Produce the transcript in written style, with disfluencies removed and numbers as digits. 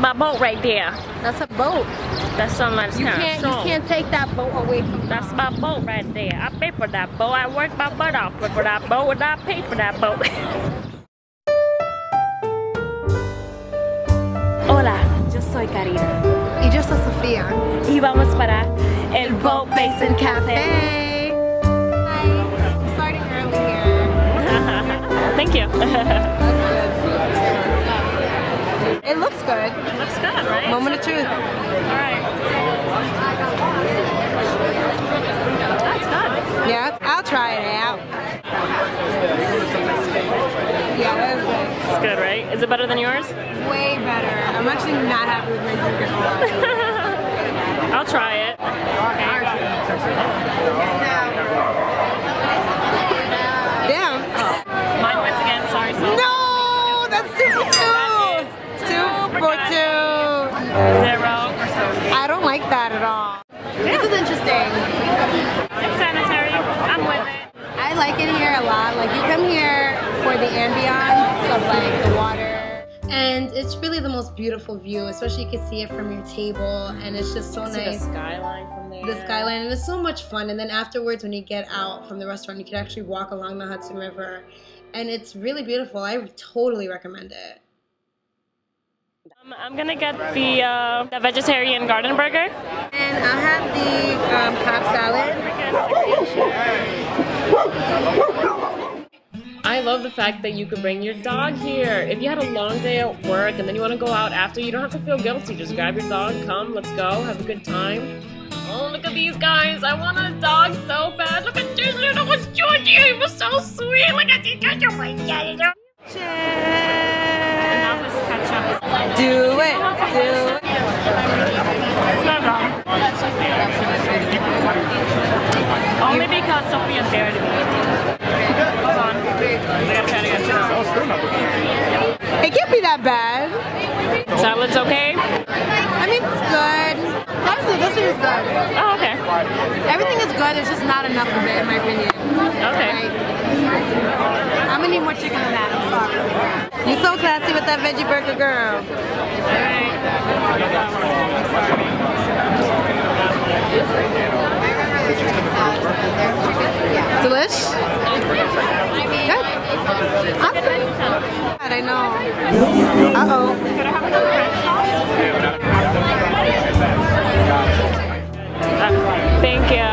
my boat right there. That's a boat. That's something that's kind of strong. You can't take that boat away from That's my boat right there. I pay for that boat. I work my butt off for that boat, and I pay for that boat. Hola, yo soy Karina. Y yo soy Sofía. Y vamos para el Boat Basin Cafe. Hi. I'm starting early here. Thank you. It looks good. It looks good, right? Moment of truth. Alright. That's good. Yeah, I'll try it out. Yeah, that is good. It's good, right? Is it better than yours? Way better. I'm actually not happy with my drink at all. I'll try it. Damn. Mine wins again, sorry. No! That's 2 for 2! 2 for 2. 0 for Sophie. I don't like that at all. This is interesting. It's sanitary. I'm with it. I like it here a lot. Like, you come here for the ambiance of like the water. And it's really the most beautiful view, especially you can see it from your table, and it's just so nice. See the skyline from there. The skyline, and it's so much fun. And then afterwards, when you get out from the restaurant, you can actually walk along the Hudson River, and it's really beautiful. I totally recommend it. I'm gonna get the vegetarian garden burger. And I'll have the Cobb salad. I love the fact that you could bring your dog here. If you had a long day at work and then you want to go out after, you don't have to feel guilty. Just grab your dog, come, let's go, have a good time. Oh, look at these guys. I want a dog so bad. Look at this little one, Georgie. He was so sweet. Look at this. Oh my God. Cheers. And now this ketchup. Do it. Do it. Only because Sophia dared me. Hold on. I gotta try to get it. It can't be that bad. Salad's okay? I mean, it's good. Honestly, this is good. Oh, okay. Everything is good. There's just not enough of it, in my opinion. Okay. Like, I'm gonna need more chicken than that. I'm sorry. You're so classy with that veggie burger, girl. Alright. Delish? Good. Awesome. I know. Uh-oh. Thank you.